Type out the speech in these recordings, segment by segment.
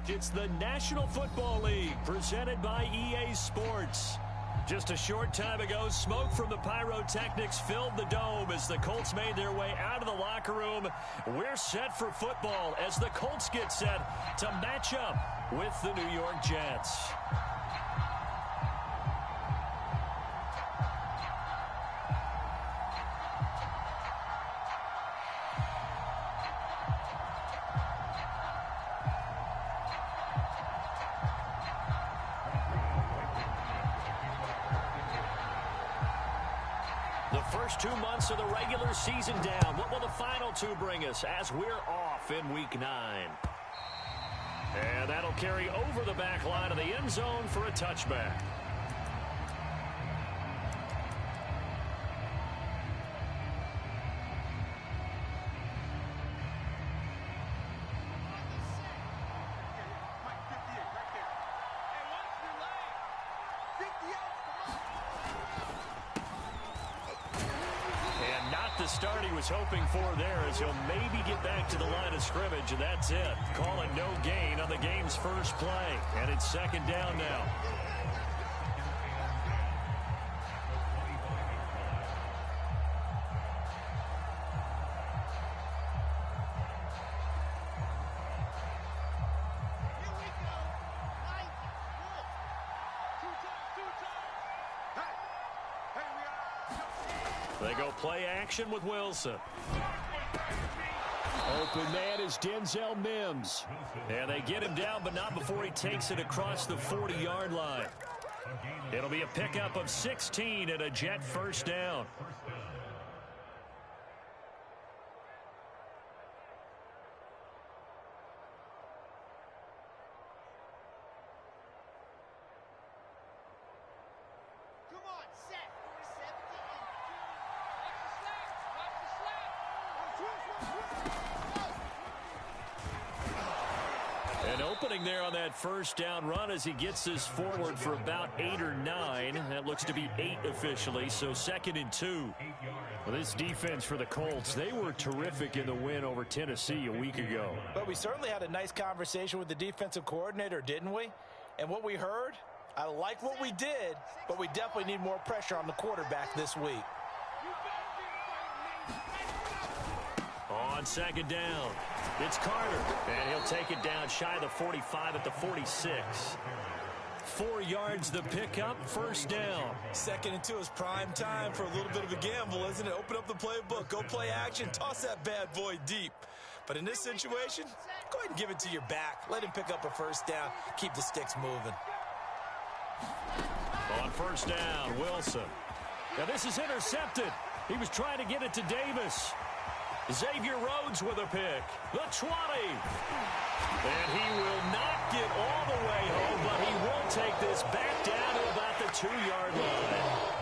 It's the National Football League presented by EA Sports. Just a short time ago, smoke from the pyrotechnics filled the dome as the Colts made their way out of the locker room. We're set for football as the Colts get set to match up with the New York Jets. The first 2 months of the regular season down. What will the final two bring us as we're off in Week 9? And that'll carry over the back line of the end zone for a touchback. The start he was hoping for there as he'll maybe get back to the line of scrimmage, and that's it. Calling no gain on the game's first play, and it's second down now. They go play action with Wilson. Open man is Denzel Mims. And they get him down, but not before he takes it across the 40-yard line. It'll be a pickup of 16 and a Jet first down. An opening there on that first down run as he gets this forward for about 8 or 9. That looks to be 8 officially, so 2nd and 2. Well, this defense for the Colts, they were terrific in the win over Tennessee a week ago. But we certainly had a nice conversation with the defensive coordinator, didn't we? And what we heard, I like what we did, but we definitely need more pressure on the quarterback this week. On second down, it's Carter, and he'll take it down shy of the 45 at the 46. 4 yards the pickup, first down. 2nd and 2 is prime time for a little bit of a gamble, isn't it? Open up the playbook, go play action, toss that bad boy deep. But in this situation, go ahead and give it to your back. Let him pick up a first down, keep the sticks moving. On first down, Wilson. Now this is intercepted. He was trying to get it to Davis. Xavier Rhodes with a pick. The 20. And he will not get all the way home, but he will take this back down to about the 2-yard line.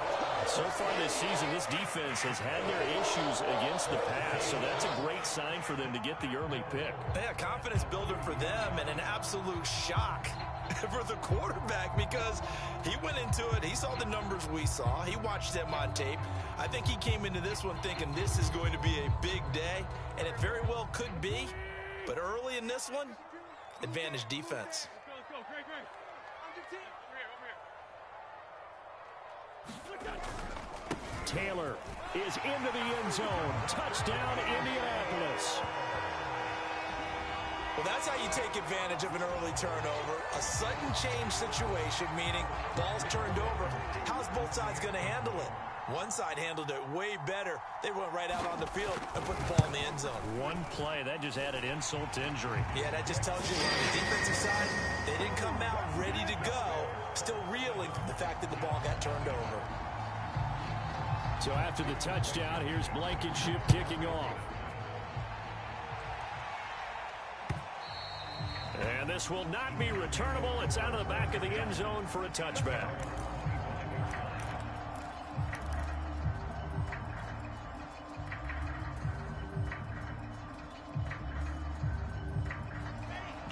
So far this season, this defense has had their issues against the pass, so that's a great sign for them to get the early pick. Yeah, confidence builder for them and an absolute shock for the quarterback because he went into it. He saw the numbers we saw. He watched them on tape. I think he came into this one thinking this is going to be a big day, and it very well could be. But early in this one, advantage defense. Taylor is into the end zone. Touchdown, Indianapolis. Well, that's how you take advantage of an early turnover. A sudden change situation, meaning ball's turned over. How's both sides going to handle it? One side handled it way better. They went right out on the field and put the ball in the end zone. One play, that just added insult to injury. Yeah, that just tells you on the defensive side, they didn't come out ready to go, still reeling from the fact that the ball got turned over. So after the touchdown, here's Blankenship kicking off. And this will not be returnable. It's out of the back of the end zone for a touchback.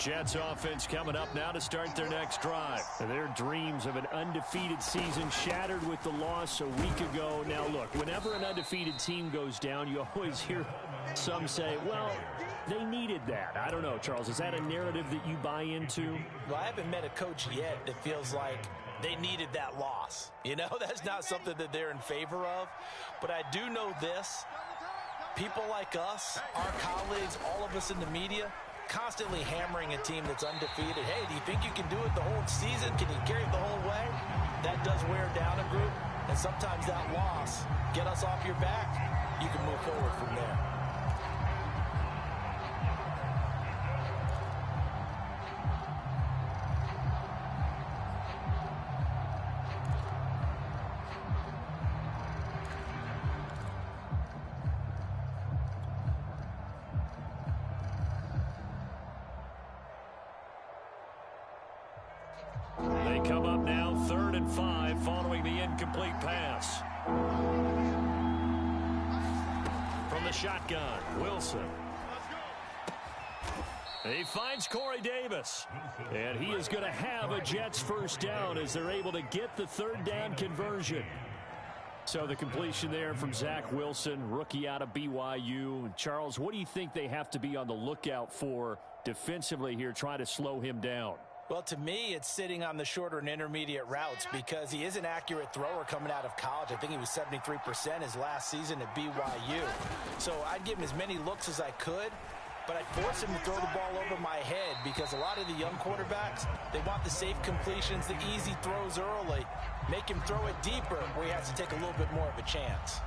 Jets offense coming up now to start their next drive. Their dreams of an undefeated season shattered with the loss a week ago. Now, look, whenever an undefeated team goes down, you always hear Some say, well, they needed that. I don't know, Charles. Is that a narrative that you buy into? Well, I haven't met a coach yet that feels like they needed that loss. You know, that's not something that they're in favor of. But I do know this. People like us, our colleagues, all of us in the media, constantly hammering a team that's undefeated. Hey, do you think you can do it the whole season? Can you carry it the whole way? That does wear down a group. And sometimes that loss, get us off your back, you can move forward from there. They come up now 3rd and 5 following the incomplete pass. From the shotgun, Wilson. He finds Corey Davis. And he is going to have a Jets first down as they're able to get the 3rd down conversion. So the completion there from Zach Wilson, rookie out of BYU. Charles, what do you think they have to be on the lookout for defensively here, trying to slow him down? Well, to me, it's sitting on the shorter and intermediate routes because he is an accurate thrower coming out of college. I think he was 73% his last season at BYU. So I'd give him as many looks as I could, but I'd force him to throw the ball over my head because a lot of the young quarterbacks, they want the safe completions, the easy throws early. Make him throw it deeper where he has to take a little bit more of a chance.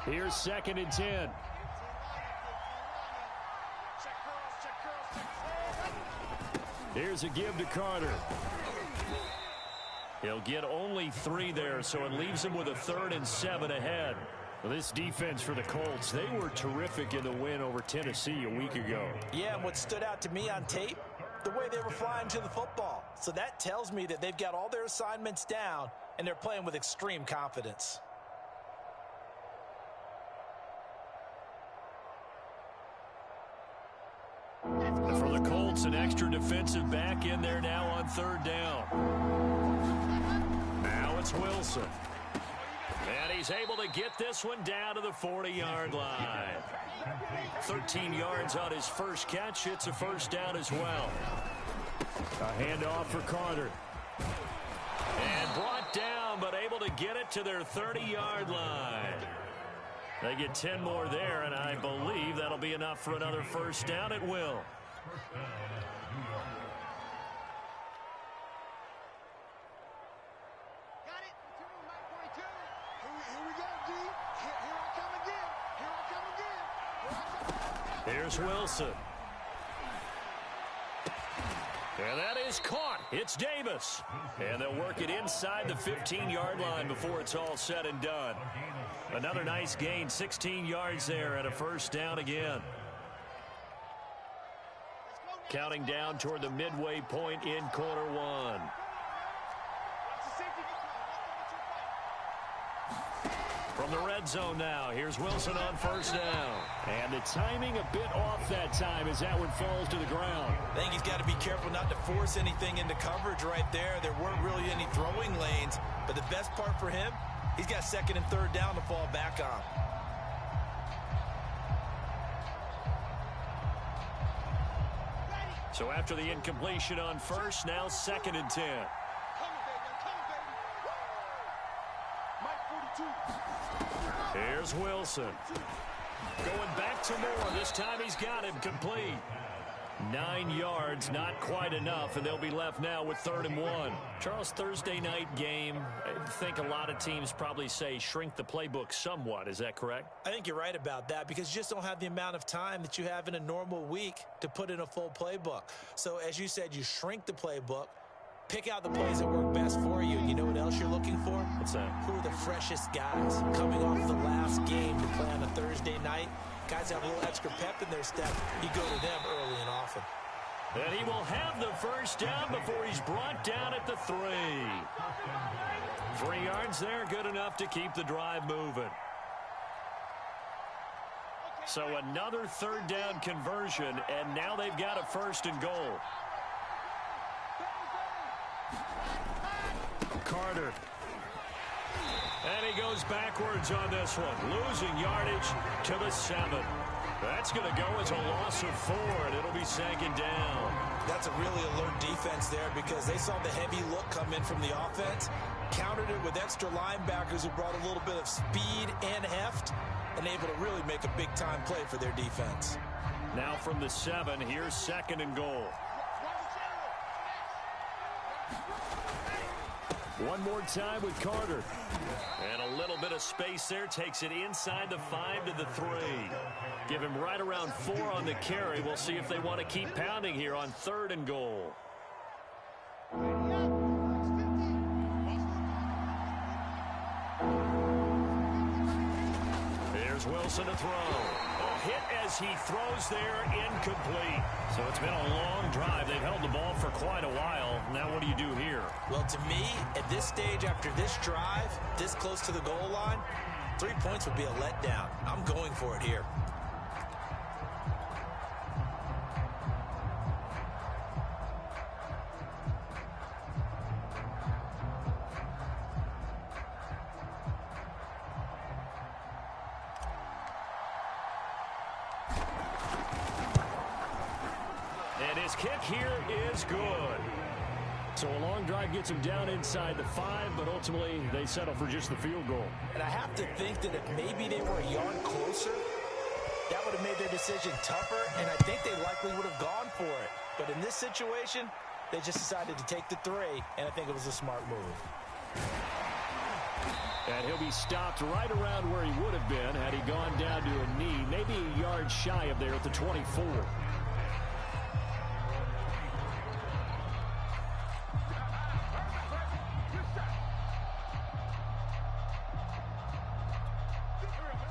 Here's 2nd and 10. Here's a give to Carter. He'll get only 3 there, so it leaves him with a 3rd and 7 ahead. Well, this defense for the Colts, they were terrific in the win over Tennessee a week ago. Yeah, and what stood out to me on tape, the way they were flying to the football. So that tells me that they've got all their assignments down, and they're playing with extreme confidence. For the Colts, an extra defensive back in there now on 3rd down. Now it's Wilson. And he's able to get this one down to the 40-yard line. 13 yards on his first catch. It's a first down as well. A handoff for Carter. And brought down, but able to get it to their 30-yard line. They get 10 more there, and I believe that'll be enough for another first down. It will. Here's Wilson. And that is caught. It's Davis. And they'll work it inside the 15-yard line before it's all said and done. Another nice gain, 16 yards there and a first down again. Counting down toward the midway point in quarter 1. From the red zone now, here's Wilson on first down. And the timing a bit off that time as that one falls to the ground. I think he's got to be careful not to force anything into coverage right there. There weren't really any throwing lanes, but the best part for him, he's got 2nd and 3rd down to fall back on. So after the incompletion on first, now 2nd and 10. Here's Wilson. Going back to Moore. This time he's got him complete. 9 yards, not quite enough, and they'll be left now with 3rd and 1. Charles, Thursday night game, I think a lot of teams probably say shrink the playbook somewhat. Is that correct? I think you're right about that because you just don't have the amount of time that you have in a normal week to put in a full playbook. So as you said, you shrink the playbook, pick out the plays that work best for you, and you know what else you're looking for? What's that? Who are the freshest guys coming off the last game to play on a Thursday night? Guys have a little extra pep in their step. You go to them early and often. And he will have the first down before he's brought down at the 3. 3 yards there, good enough to keep the drive moving. So another 3rd down conversion, and now they've got a 1st and goal. Carter. And he goes backwards on this one, losing yardage to the 7. That's going to go as a loss of 4, and it'll be 2nd down. That's a really alert defense there because they saw the heavy look come in from the offense, countered it with extra linebackers who brought a little bit of speed and heft, and able to really make a big-time play for their defense. Now from the 7, here's 2nd and goal. One more time with Carter. And a little bit of space there. Takes it inside the 5 to the 3. Give him right around 4 on the carry. We'll see if they want to keep pounding here on 3rd and goal. Here's Wilson to throw. A hit as he throws there, incomplete. So it's been a long drive. They've held the ball for quite a while. Now what do you do here? Well, to me, at this stage after this drive, this close to the goal line, 3 points would be a letdown. I'm going for it here. His kick here is good. So a long drive gets him down inside the 5, but ultimately they settle for just the field goal. And I have to think that if maybe they were a yard closer, that would have made their decision tougher, and I think they likely would have gone for it. But in this situation, they just decided to take the 3, and I think it was a smart move. And he'll be stopped right around where he would have been had he gone down to a knee, maybe a yard shy of there at the 24.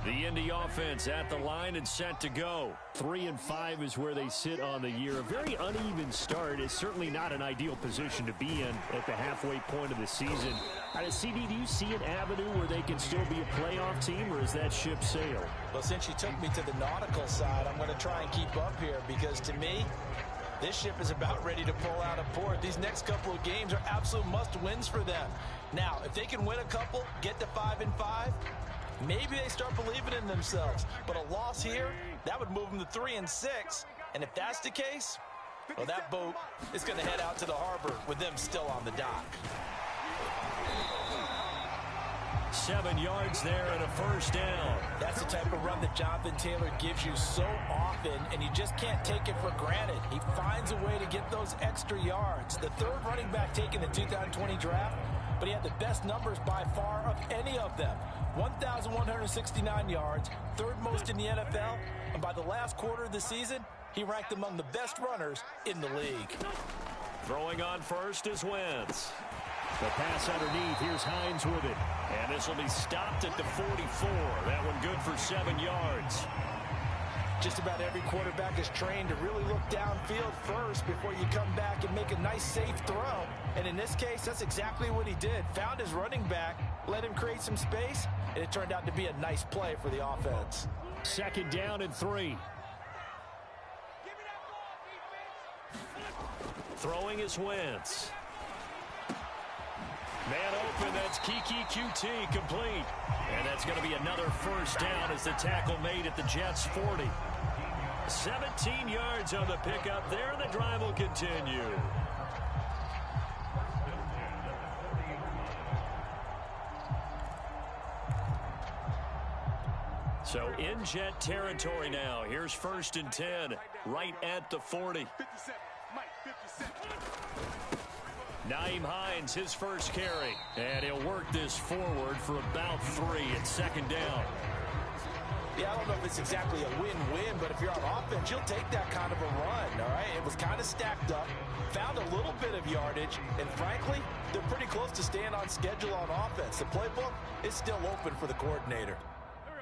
The Indy offense at the line and set to go. 3-5 is where they sit on the year. A very uneven start. Is certainly not an ideal position to be in at the halfway point of the season. CD, do you see an avenue where they can still be a playoff team, or is that ship sailed? Well, since you took me to the nautical side, I'm going to try and keep up here because to me, this ship is about ready to pull out of port. These next couple of games are absolute must-wins for them. Now, if they can win a couple, get to 5-5, maybe they start believing in themselves. But a loss here, that would move them to 3-6. And if that's the case, well, that boat is going to head out to the harbor with them still on the dock. 7 yards there and a first down. That's the type of run that Jonathan Taylor gives you so often, and you just can't take it for granted. He finds a way to get those extra yards. The 3rd running back taken in the 2020 draft, but he had the best numbers by far of any of them. 1,169 yards, 3rd most in the NFL, and by the last quarter of the season, he ranked among the best runners in the league. Throwing on first is Wentz. The pass underneath, here's Hines with it. And this will be stopped at the 44. That one good for 7 yards. Just about every quarterback is trained to really look downfield first before you come back and make a nice, safe throw. And in this case, that's exactly what he did. Found his running back, let him create some space, and it turned out to be a nice play for the offense. 2nd down and 3. Throwing is Wentz. Man open, that's Kiki QT, complete. And that's going to be another first down as the tackle made at the Jets' 40. 17 yards on the pickup there, and the drive will continue. So in Jet territory now. Here's 1st and 10, right at the 40. Nyheim Hines, his first carry. And he'll work this forward for about 3 at 2nd down. Yeah, I don't know if it's exactly a win-win, but if you're on offense, you'll take that kind of a run, all right? It was kind of stacked up, found a little bit of yardage, and frankly, they're pretty close to staying on schedule on offense. The playbook is still open for the coordinator.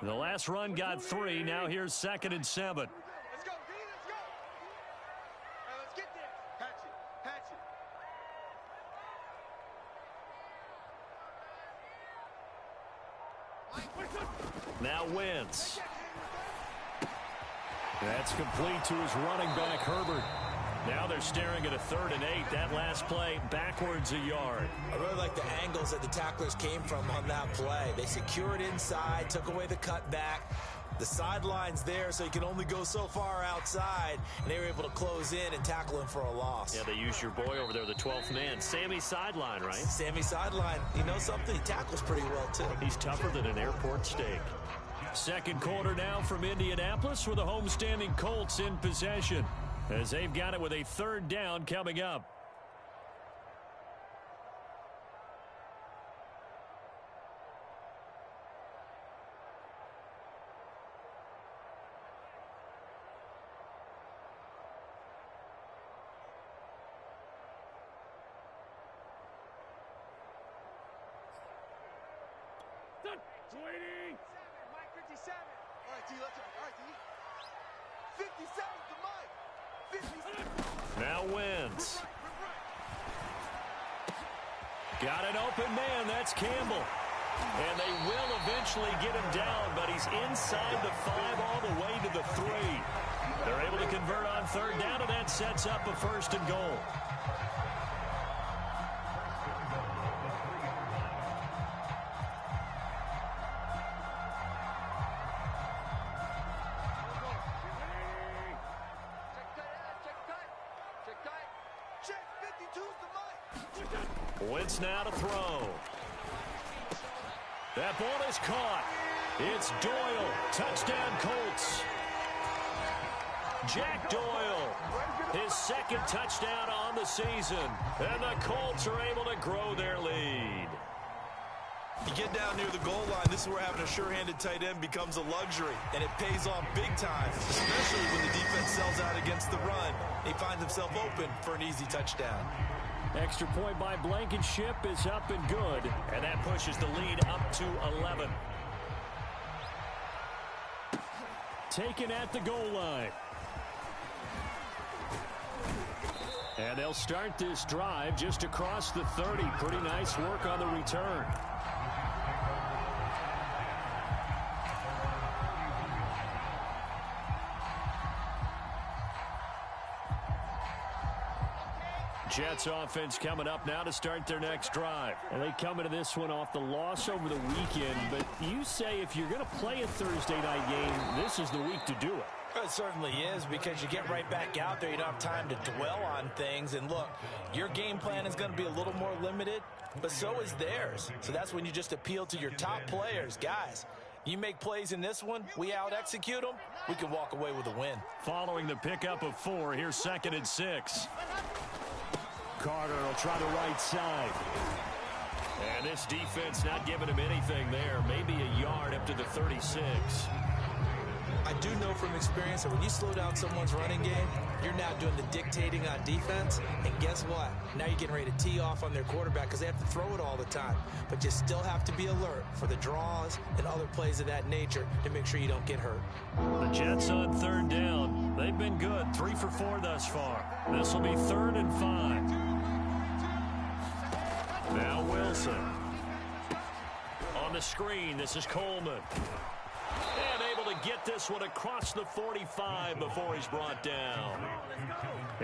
The last run got 3. Now here's 2nd and 7. Let's go, D, let's go. All right, let's get there. Patch it, Now Wentz. That's complete to his running back, Herbert. Now they're staring at a 3rd and 8. That last play backwards a yard. I really like the angles that the tacklers came from on that play. They secured inside, took away the cutback. The sideline's there, so you can only go so far outside, and they were able to close in and tackle him for a loss. Yeah, they used your boy over there, the 12th man. Sammy Sideline, right? Sammy Sideline. You know something? He tackles pretty well, too. He's tougher than an airport steak. Second quarter now from Indianapolis with the homestanding Colts in possession, as they've got it with a 3rd down coming up. Waiting. Mike 57. All right, T, let's go. All right, T. 57 to Mike. 57. Now wins. Got an open man. That's Campbell. And they will eventually get him down, but he's inside the 5 all the way to the 3. They're able to convert on 3rd down, and that sets up a 1st and goal. Wentz now to throw. That ball is caught. It's Doyle. Touchdown, Colts. Jack Doyle, his 2nd touchdown on the season. And the Colts are able to grow their lead. You get down near the goal line, this is where having a sure-handed tight end becomes a luxury, and it pays off big time, especially when the defense sells out against the run. He finds himself open for an easy touchdown. Extra point by Blankenship is up and good, and that pushes the lead up to 11. Taken at the goal line. And they'll start this drive just across the 30. Pretty nice work on the return. Jets offense coming up now to start their next drive. And they come into this one off the loss over the weekend. But you say if you're going to play a Thursday night game, this is the week to do it. It certainly is, because you get right back out there. You don't have time to dwell on things. And look, your game plan is going to be a little more limited, but so is theirs. So that's when you just appeal to your top players. Guys, you make plays in this one, we out-execute them, we can walk away with a win. Following the pickup of 4, here's 2nd and 6. Carter will try the right side. And this defense not giving him anything there. Maybe a yard up to the 36. I do know from experience that when you slow down someone's running game, you're now doing the dictating on defense. And guess what? Now you're getting ready to tee off on their quarterback because they have to throw it all the time. But you still have to be alert for the draws and other plays of that nature to make sure you don't get hurt. The Jets on 3rd down. They've been good. 3 for 4 thus far. This will be 3rd and 5. Now Wilson. On the screen, this is Coleman. And able to get this one across the 45 before he's brought down.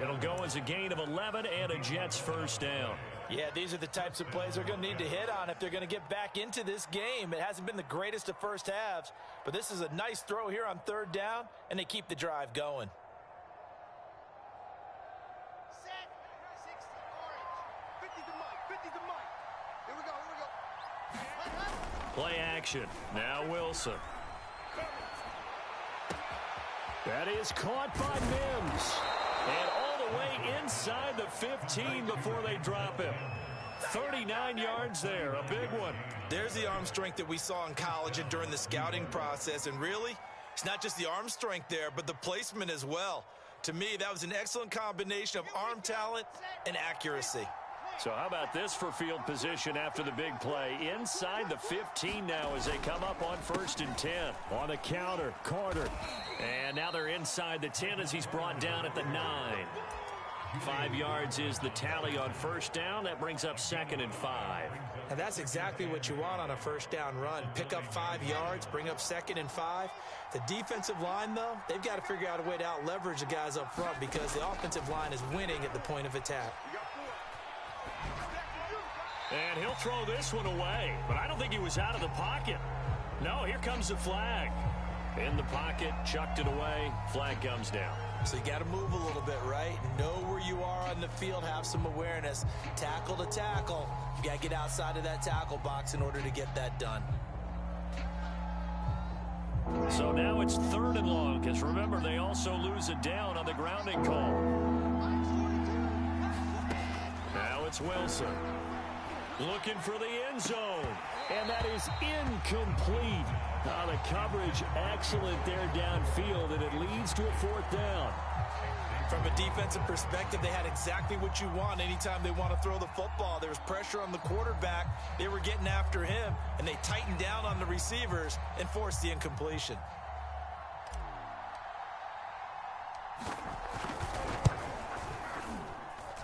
It'll go as a gain of 11 and a Jets 1st down. Yeah, these are the types of plays they're going to need to hit on if they're going to get back into this game. It hasn't been the greatest of first halves, but this is a nice throw here on 3rd down, and they keep the drive going. Set. 60, orange. 50 to Mike. 50 to Mike. Here we go. Play action. Now Wilson. That is caught by Mims. And all the way inside the 15 before they drop him. 39 yards there, a big one. There's the arm strength that we saw in college and during the scouting process. And really, it's not just the arm strength there, but the placement as well. To me, that was an excellent combination of arm talent and accuracy. So how about this for field position after the big play? Inside the 15 now as they come up on 1st and 10. On the counter, Carter. And now they're inside the 10 as he's brought down at the 9. 5 yards is the tally on 1st down. That brings up 2nd and 5. And that's exactly what you want on a first down run. Pick up 5 yards, bring up 2nd and 5. The defensive line, though, they've got to figure out a way to out-leverage the guys up front because the offensive line is winning at the point of attack. And he'll throw this one away, but I don't think he was out of the pocket. No, here comes the flag. In the pocket, chucked it away, flag comes down. So you got to move a little bit, right? Know where you are on the field, have some awareness. Tackle to tackle. You got to get outside of that tackle box in order to get that done. So now it's 3rd and long, because remember, they also lose it down on the grounding call. Now it's Wilson. Looking for the end zone. And that is incomplete. The coverage excellent there downfield, and it leads to a 4th down. From a defensive perspective, they had exactly what you want anytime they want to throw the football. There was pressure on the quarterback. They were getting after him, and they tightened down on the receivers and forced the incompletion.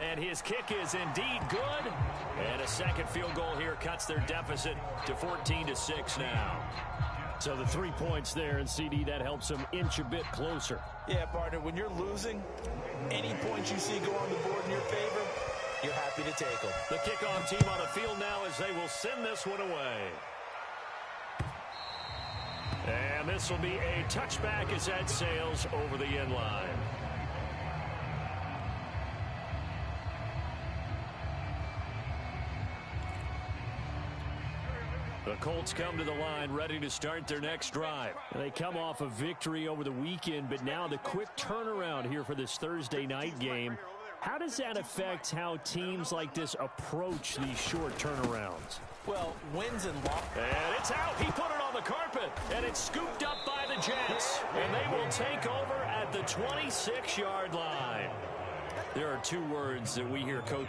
And his kick is indeed good. And a second field goal here cuts their deficit to 14-6 now. So the 3 points there, and CD, that helps them inch a bit closer. Yeah, partner, when you're losing, any points you see go on the board in your favor, you're happy to take them. The kickoff team on the field now as they will send this one away. And this will be a touchback as that sails over the end line. The Colts come to the line ready to start their next drive. They come off a victory over the weekend, but now the quick turnaround here for this Thursday night game. How does that affect how teams like this approach these short turnarounds? Well, wins and losses. And it's out. He put it on the carpet, and it's scooped up by the Jets. And they will take over at the 26-yard line. There are 2 words that we hear coach.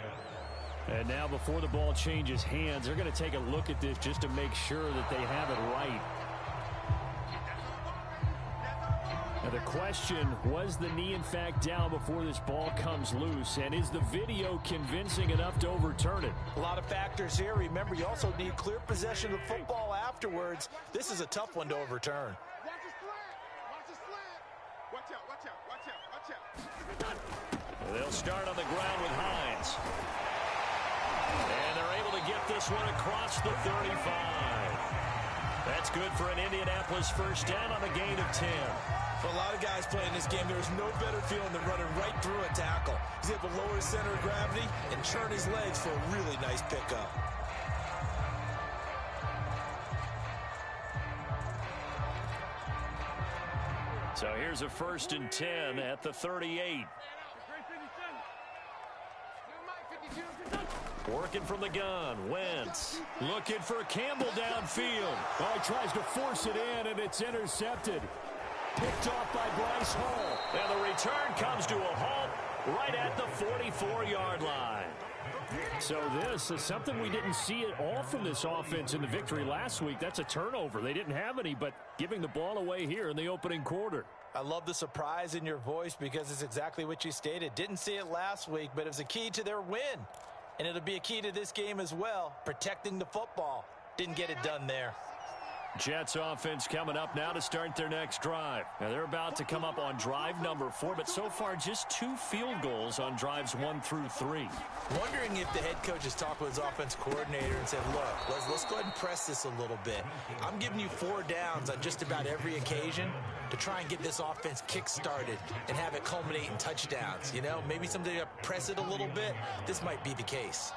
And now before the ball changes hands, they're going to take a look at this just to make sure that they have it right. Now the question, was the knee in fact down before this ball comes loose? And is the video convincing enough to overturn it? A lot of factors here. Remember, you also need clear possession of the football afterwards. This is a tough one to overturn. Watch the slant. Watch the slant. Watch out, watch out, watch out, watch out. They'll start on the ground with Hines. And they're able to get this one across the 35. That's good for an Indianapolis first down on a gain of 10. For a lot of guys playing this game, there's no better feeling than running right through a tackle. He's able to lower his center of gravity and churn his legs for a really nice pickup. So here's a 1st and 10 at the 38. Working from the gun, Wentz. Looking for Campbell downfield. Oh, he tries to force it in, and it's intercepted. Picked off by Bryce Hall. And the return comes to a halt right at the 44-yard line. So this is something we didn't see at all from this offense in the victory last week. That's a turnover. They didn't have any, but giving the ball away here in the opening quarter. I love the surprise in your voice because it's exactly what you stated. Didn't see it last week, but it was a key to their win. And it'll be a key to this game as well, protecting the football. Didn't get it done there. Jets offense coming up now to start their next drive. Now they're about to come up on drive number 4, but so far just 2 field goals on drives 1 through 3. Wondering if the head coach has talked with his offense coordinator and said, look, let's go ahead and press this a little bit. I'm giving you 4 downs on just about every occasion to try and get this offense kick-started and have it culminate in touchdowns. You know, maybe someday press it a little bit. This might be the case.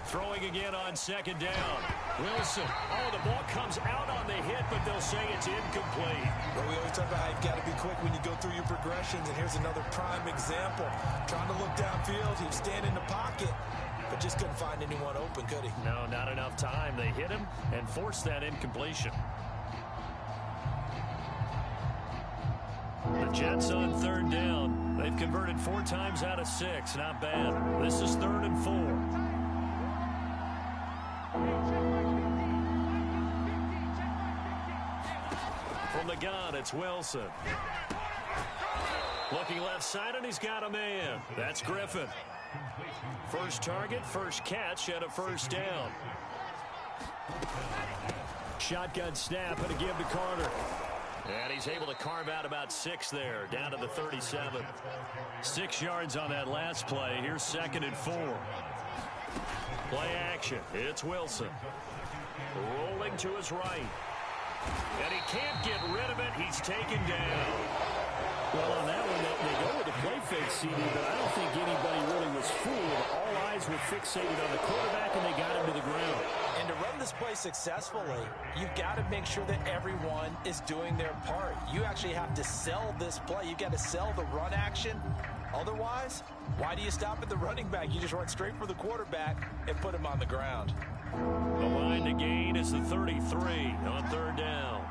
Throwing again on 2nd down. Wilson. Oh, the ball comes out on the hit, but they'll say it's incomplete. Well, we always talk about how you've got to be quick when you go through your progressions, and here's another prime example. Trying to look downfield, he was standing in the pocket, but just couldn't find anyone open, could he? No, not enough time. They hit him and forced that incompletion. The Jets on 3rd down. They've converted 4 times out of 6. Not bad. This is 3rd and 4. From the gun, it's Wilson. Looking left side, and he's got a man. That's Griffin. First target, first catch, and a first down. Shotgun snap and a give to Carter. And he's able to carve out about 6 there, down to the 37. 6 yards on that last play. Here's 2nd and 4. Play action. It's Wilson. Rolling to his right. And he can't get rid of it. He's taken down. Well, on that one, they go with the play fake, CD, but I don't think anybody really was fooled. All eyes were fixated on the quarterback, and they got him to the ground. And to run this play successfully, you've got to make sure that everyone is doing their part. You actually have to sell this play. You've got to sell the run action. Otherwise, why do you stop at the running back? You just run straight for the quarterback and put him on the ground. The line to gain is the 33 on 3rd down.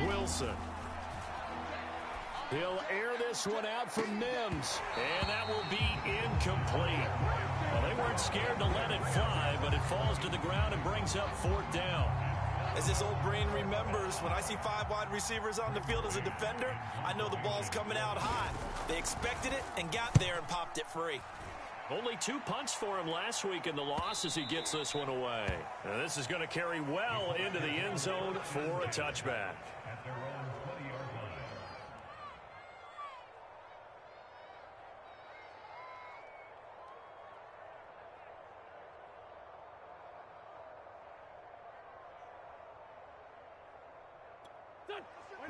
Wilson. He'll air this one out from Mims, and that will be incomplete. Well, they weren't scared to let it fly, but it falls to the ground and brings up 4th down. As this old brain remembers, when I see 5 wide receivers on the field as a defender, I know the ball's coming out hot. They expected it and got there and popped it free. Only 2 punts for him last week in the loss as he gets this one away. Now, this is going to carry well into the end zone for a touchback.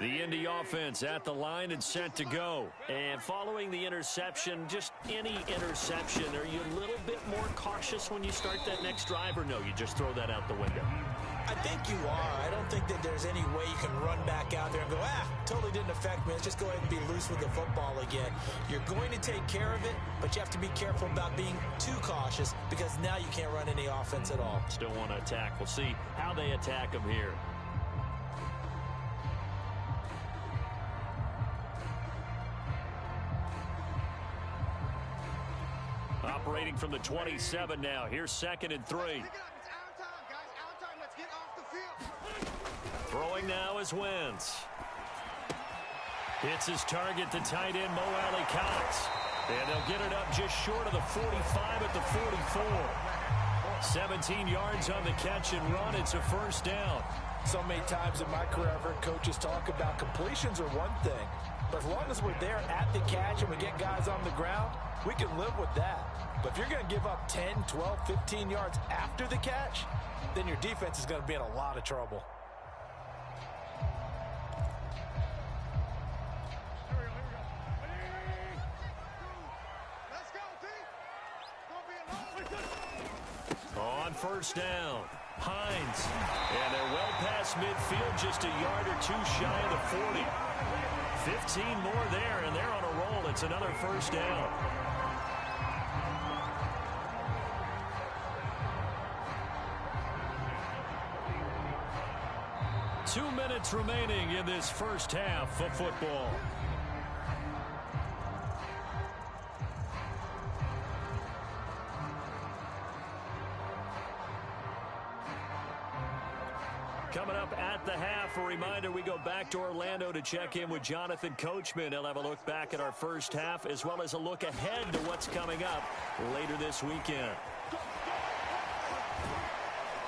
The Indy offense at the line and set to go. And following the interception, just any interception, are you a little bit more cautious when you start that next drive, or no, you just throw that out the window? I think you are. I don't think that there's any way you can run back out there and go, totally didn't affect me. Let's just go ahead and be loose with the football again. You're going to take care of it, but you have to be careful about being too cautious because now you can't run any offense at all. Still want to attack. We'll see how they attack him here. Operating from the 27 now. Here's 2nd and 3. Throwing now is Wentz. Hits his target to tight end Mo Alley Cox. And they'll get it up just short of the 45 at the 44. 17 yards on the catch and run. It's a first down. So many times in my career, I've heard coaches talk about completions are one thing. But as long as we're there at the catch and we get guys on the ground, we can live with that. But if you're going to give up 10, 12, 15 yards after the catch, then your defense is going to be in a lot of trouble. On first down, Hines. And they're well past midfield, just a yard or 2 shy of the 40. 15 more there, and they're on a roll. It's another first down. Two minutes remaining in this first half of football. Coming up at the half, a reminder, we go back to Orlando to check in with Jonathan Coachman. He'll have a look back at our first half as well as a look ahead to what's coming up later this weekend.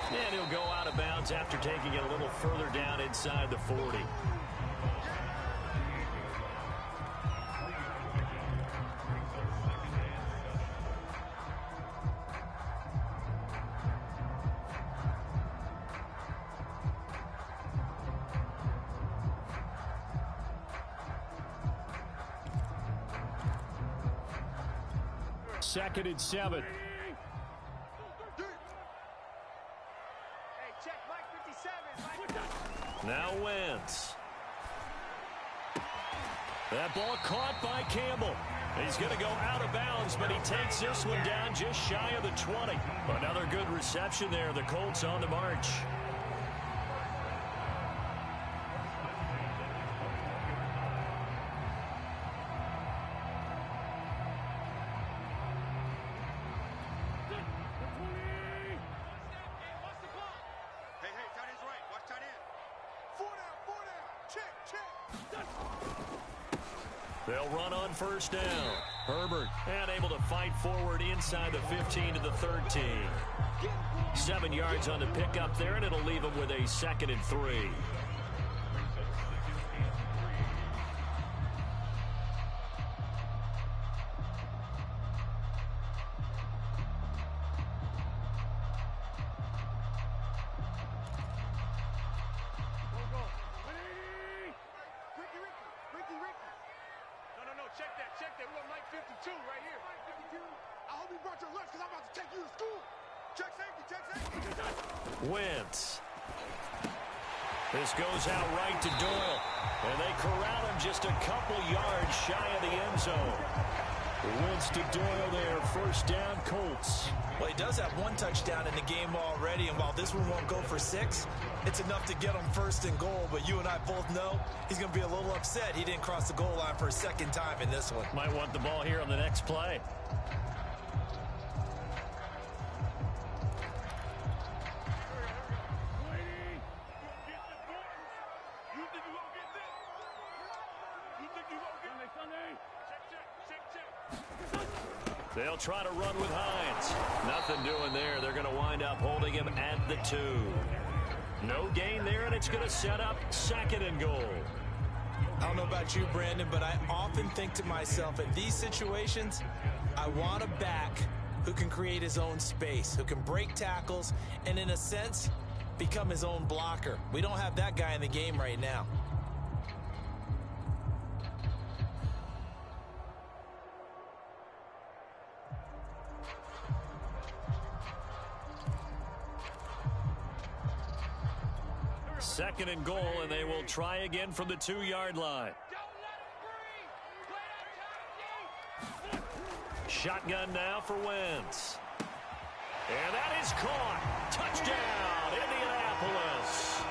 And he'll go out of bounds after taking it a little further down inside the 40. Second and 7. Now Wentz. That ball caught by Campbell. He's going to go out of bounds, but he takes this one down just shy of the 20. Another good reception there. The Colts on the march. They'll run on first down. Herbert, and able to fight forward inside the 15 to the 13. 7 yards on the pickup there, and it'll leave him with a 2nd and 3. Wentz. This goes out right to Doyle. And they corral him just a couple yards shy of the end zone. Wentz to Doyle there. First down, Colts. Well, he does have 1 touchdown in the game already, and while this one won't go for 6, it's enough to get him 1st and goal. But you and I both know he's going to be a little upset he didn't cross the goal line for a 2nd time in this one. Might want the ball here on the next play. They'll try to run with Hines. Nothing doing there. They're going to wind up holding him at the 2. No gain there, and it's going to set up 2nd and goal. I don't know about you, Brandon, but I often think to myself, in these situations, I want a back who can create his own space, who can break tackles, and in a sense, become his own blocker. We don't have that guy in the game right now. Second and goal, and they will try again from the 2-yard line. Shotgun now for Wentz. And that is caught. Touchdown, Indianapolis.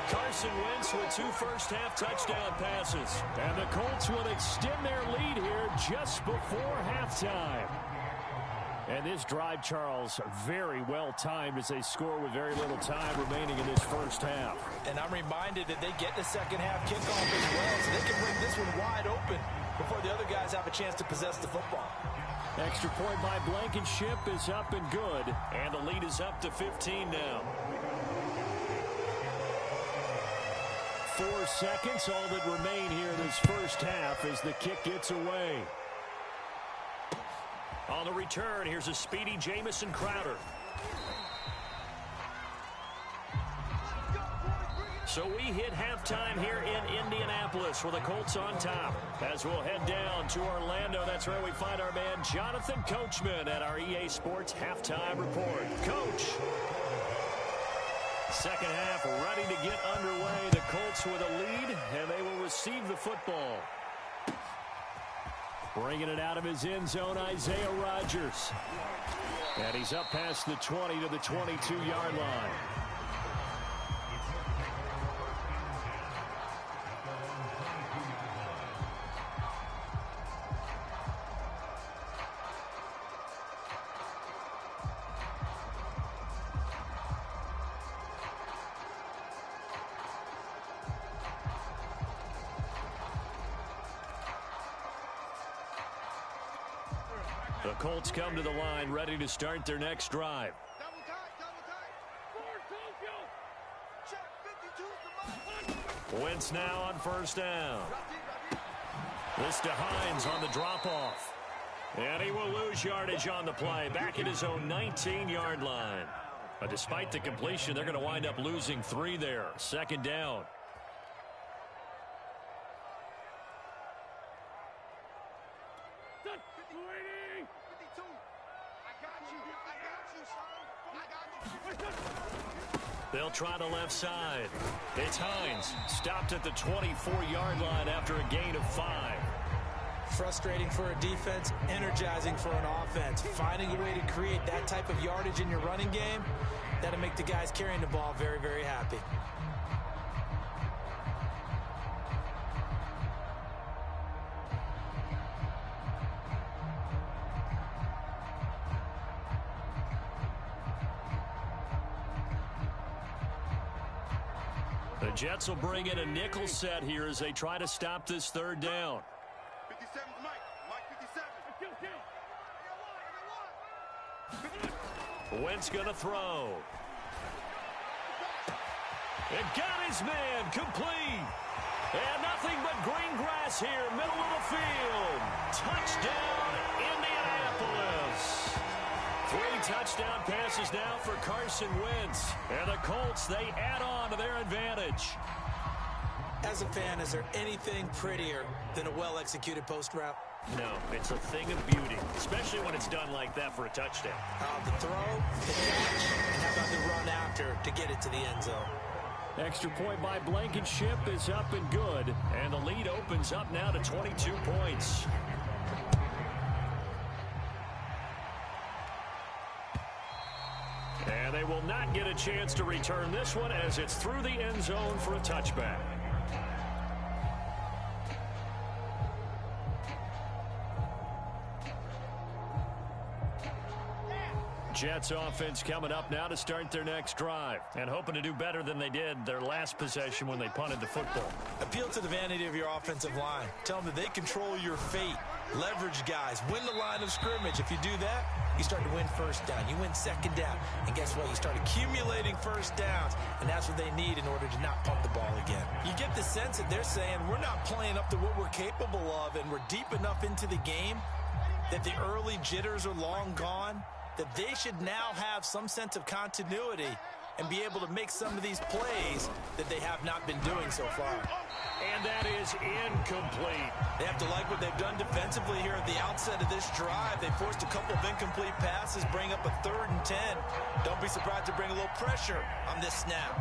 Carson Wentz with 2 first-half touchdown passes. And the Colts will extend their lead here just before halftime. And this drive, Charles, very well timed as they score with very little time remaining in this first half. And I'm reminded that they get the second half kickoff as well, so they can bring this one wide open before the other guys have a chance to possess the football. Extra point by Blankenship is up and good. And the lead is up to 15 now. 4 seconds, all that remain here in this first half as the kick gets away. On the return, here's a speedy Jamison Crowder. So we hit halftime here in Indianapolis with the Colts on top. As we'll head down to Orlando, that's where we find our man Jonathan Coachman at our EA Sports Halftime Report. Coach. Second half ready to get underway. The Colts with a lead, and they will receive the football. Bringing it out of his end zone, Isaiah Rodgers. And he's up past the 20 to the 22-yard line. The Colts come to the line ready to start their next drive. Double tight. Wentz now on first down. This to Hines on the drop-off. And he will lose yardage on the play, back at his own 19-yard line. But despite the completion, they're going to wind up losing 3 there. Second down. They'll try the left side. It's Hines. Stopped at the 24-yard line after a gain of 5. Frustrating for a defense, energizing for an offense. Finding a way to create that type of yardage in your running game, that'll make the guys carrying the ball very, very happy. The Jets will bring in a nickel set here as they try to stop this third down. 57's Mike. Mike 57. Wentz going to throw. And got his man complete. And nothing but green grass here, middle of the field. Touchdown, Indianapolis. 3 touchdown passes now for Carson Wentz. And the Colts, they add on to their advantage. As a fan, is there anything prettier than a well-executed post route? No, it's a thing of beauty, especially when it's done like that for a touchdown. The throw, the catch, and how about the run after to get it to the end zone? Extra point by Blankenship is up and good. And the lead opens up now to 22 points. And they will not get a chance to return this one as it's through the end zone for a touchback. Jets offense coming up now to start their next drive and hoping to do better than they did their last possession when they punted the football. Appeal to the vanity of your offensive line. Tell them that they control your fate. Leverage guys. Win the line of scrimmage. If you do that, you start to win first down. You win second down. And guess what? You start accumulating first downs. And that's what they need in order to not punt the ball again. You get the sense that they're saying we're not playing up to what we're capable of, and we're deep enough into the game that the early jitters are long gone, that they should now have some sense of continuity and be able to make some of these plays that they have not been doing so far. And that is incomplete. They have to like what they've done defensively here at the outset of this drive. They forced a couple of incomplete passes, bring up a 3rd and 10. Don't be surprised to bring a little pressure on this snap.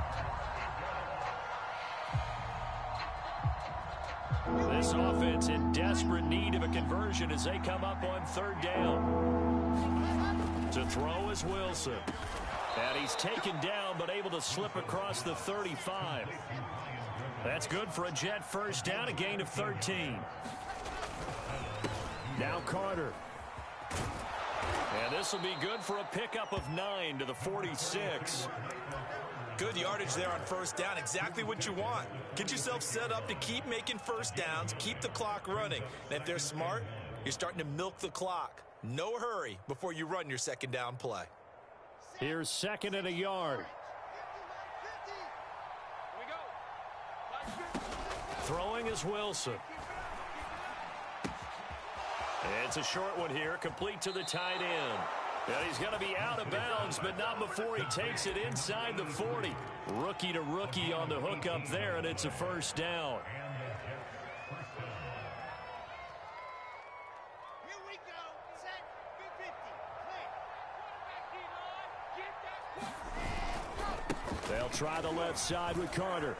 This offense in desperate need of a conversion as they come up on 3rd down. To throw is Wilson. And he's taken down but able to slip across the 35. That's good for a Jet first down, a gain of 13. Now Carter. And this will be good for a pickup of 9 to the 46. Good yardage there on first down. Exactly what you want. Get yourself set up to keep making first downs, keep the clock running. And if they're smart, you're starting to milk the clock. No hurry before you run your second down play. Here's 2nd and a yard. Throwing is Wilson. It's a short one here, complete to the tight end. And he's going to be out of bounds, but not before he takes it inside the 40. Rookie to rookie on the hook up there, and it's a first down. They'll try the left side with Carter.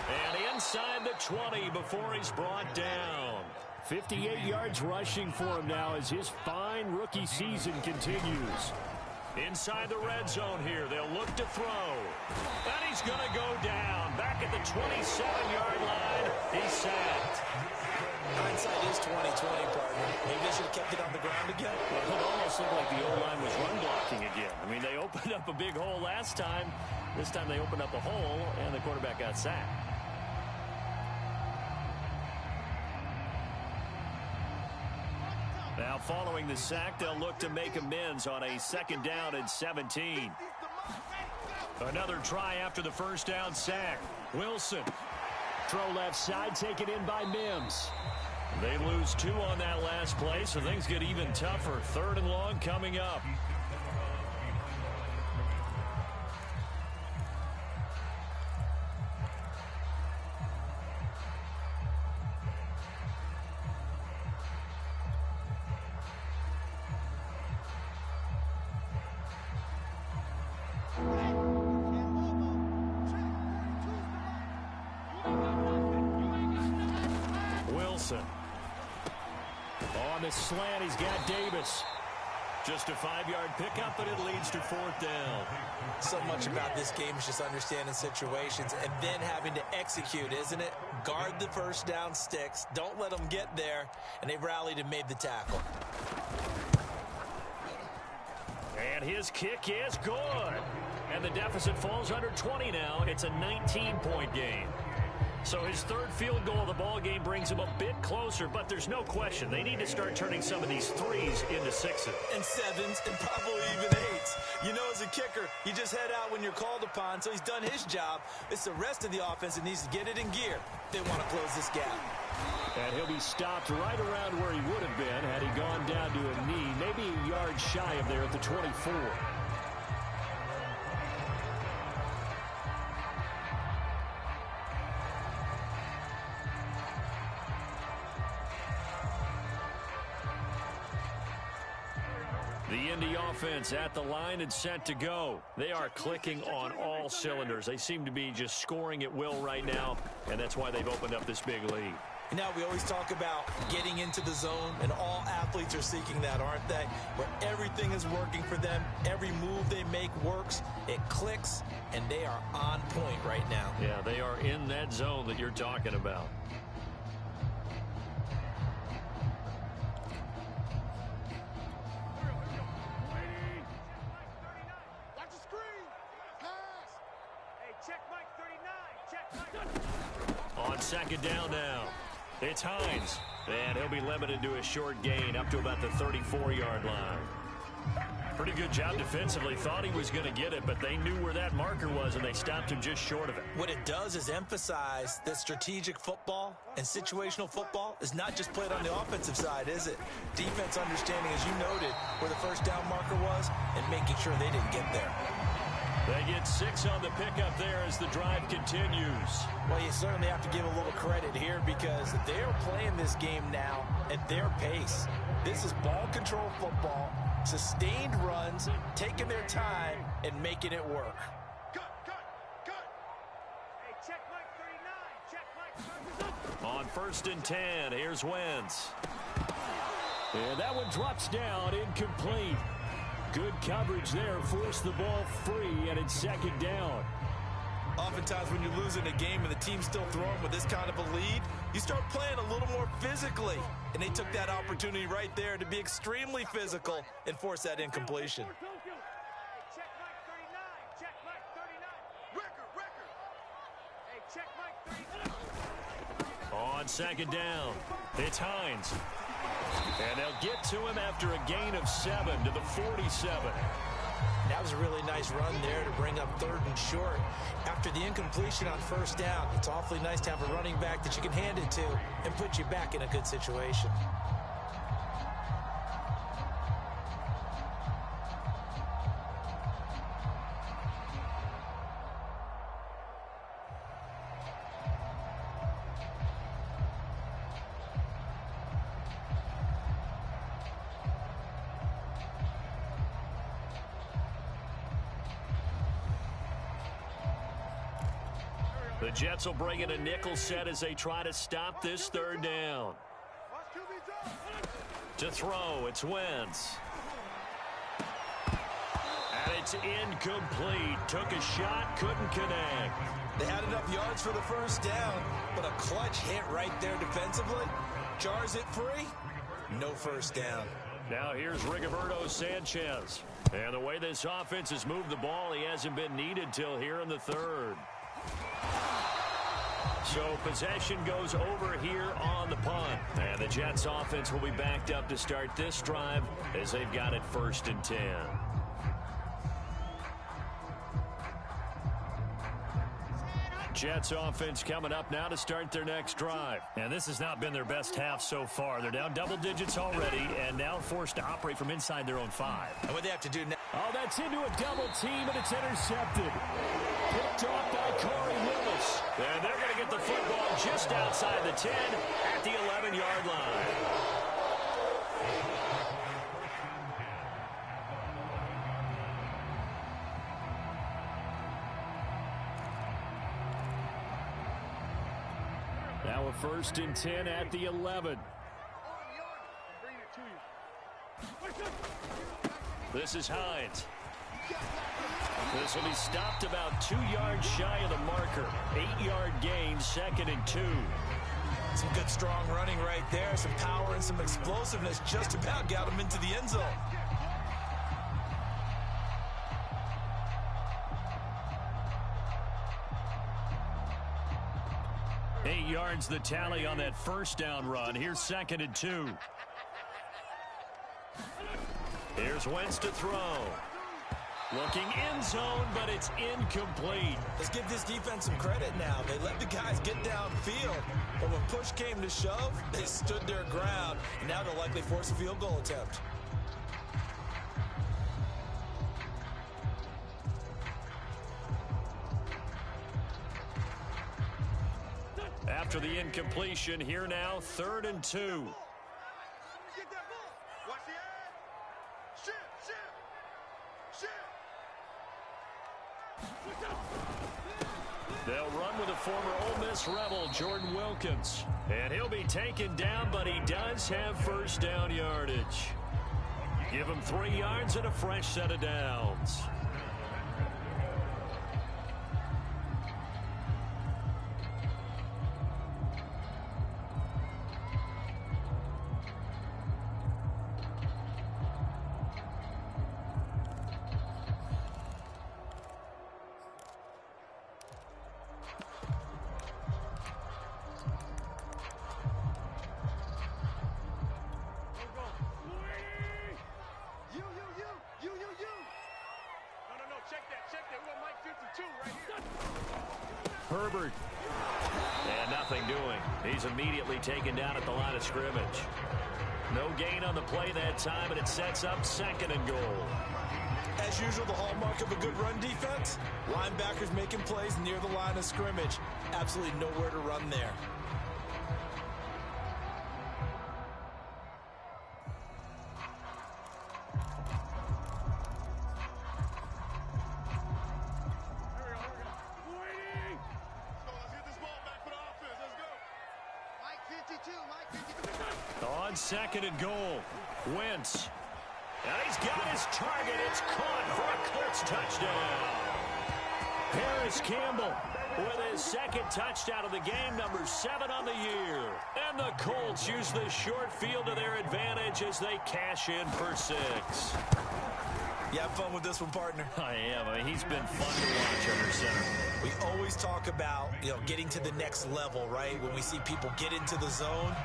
And inside the 20 before he's brought down. 58 yards rushing for him now as his fine rookie season continues. Inside the red zone here, they'll look to throw. And he's going to go down. Back at the 27-yard line, he's sacked. Hindsight is 20/20, partner. Maybe they should have kept it on the ground again. Well, it almost looked like the O-line was run blocking again. I mean, they opened up a big hole last time. This time they opened up a hole, and the quarterback got sacked. Now, following the sack, they'll look to make amends on a 2nd down and 17. Another try after the first down sack. Wilson. Throw left side, taken in by Mims. They lose 2 on that last play, so things get even tougher. 3rd and long coming up. On the slant, he's got Davis. Just a 5-yard pickup, but it leads to 4th down. So much about this game is just understanding situations and then having to execute, isn't it? Guard the first down sticks. Don't let them get there. And they rallied and made the tackle. And his kick is good. And the deficit falls under 20 now. It's a 19-point game. So his third field goal of the ball game brings him a bit closer, but there's no question they need to start turning some of these threes into sixes. And sevens, and probably even eights. You know, as a kicker, you just head out when you're called upon, so he's done his job. It's the rest of the offense that needs to get it in gear. They want to close this gap. And he'll be stopped right around where he would have been had he gone down to a knee, maybe a yard shy of there at the 24. The Indy offense at the line and set to go. They are clicking on all cylinders. They seem to be just scoring at will right now, and that's why they've opened up this big lead. Now, we always talk about getting into the zone, and all athletes are seeking that, aren't they? Where everything is working for them, every move they make works, it clicks, and they are on point right now. Yeah, they are in that zone that you're talking about. On second down now, it's Hines. And he'll be limited to a short gain up to about the 34-yard line. Pretty good job defensively. Thought he was going to get it, but they knew where that marker was, and they stopped him just short of it. What it does is emphasize that strategic football and situational football is not just played on the offensive side, is it? Defense understanding, as you noted, where the first down marker was and making sure they didn't get there. They get 6 on the pickup there as the drive continues. Well, you certainly have to give a little credit here because they're playing this game now at their pace. This is ball control football, sustained runs, taking their time, and making it work. Hey, check Mike 39. Check Mike 39. On 1st and 10, here's Wentz. And that one drops down, incomplete. Good coverage there, forced the ball free, and it's second down. Oftentimes when you're losing a game and the team's still throwing with this kind of a lead, you start playing a little more physically. And they took that opportunity right there to be extremely physical and force that incompletion. Hey, check Mike 39. Check Mike 39. Record. Hey, check Mike 39. On second down, it's Hines. And they'll get to him after a gain of 7 to the 47. That was a really nice run there to bring up 3rd and short. After the incompletion on 1st down, it's awfully nice to have a running back that you can hand it to and put you back in a good situation. The Jets will bring in a nickel set as they try to stop this 3rd down. To throw, it's Wentz. And it's incomplete. Took a shot, couldn't connect. They had enough yards for the 1st down, but a clutch hit right there defensively. Jars it free, no 1st down. Now here's Rigoberto Sanchez. And the way this offense has moved the ball, he hasn't been needed till here in the 3rd. So possession goes over here on the punt. And the Jets offense will be backed up to start this drive as they've got it 1st and 10. Jets offense coming up now to start their next drive. And this has not been their best half so far. They're down double digits already and now forced to operate from inside their own 5. And what they have to do now. Oh, that's into a double team, and it's intercepted. Picked off by Corey Lewis. And they're going to get the football just outside the 10 at the 11-yard line. Now a 1st and 10 at the 11. This is Hines. This will be stopped about 2 yards shy of the marker. 8-yard gain, 2nd and 2. Some good strong running right there. Some power and some explosiveness just about got him into the end zone. 8 yards the tally on that first down run. Here's 2nd and 2. Here's Wentz to throw. Looking end zone, but it's incomplete. Let's give this defense some credit now. They let the guys get downfield, but when push came to shove, they stood their ground, and now they'll likely force a field goal attempt. After the incompletion, here now, 3rd and 2. Get that ball. Watch the edge. Shift. They'll run with a former Ole Miss Rebel, Jordan Wilkins. And he'll be taken down, but he does have first down yardage. Give him 3 yards and a fresh set of downs. Herbert. And nothing doing. He's immediately taken down at the line of scrimmage. No gain on the play that time, and it sets up 2nd and goal. As usual, the hallmark of a good run defense, linebackers making plays near the line of scrimmage. Absolutely nowhere to run there. On 2nd and goal, Wentz. And he's got his target. It's caught for a Colts touchdown. Harris Campbell with his 2nd touchdown of the game, number 7 on the year. And the Colts use the short field to their advantage as they cash in for 6. You have fun with this one, partner? I am. I mean, he's been fun to watch under center. We always talk about, getting to the next level, right? When we see people get into the zone.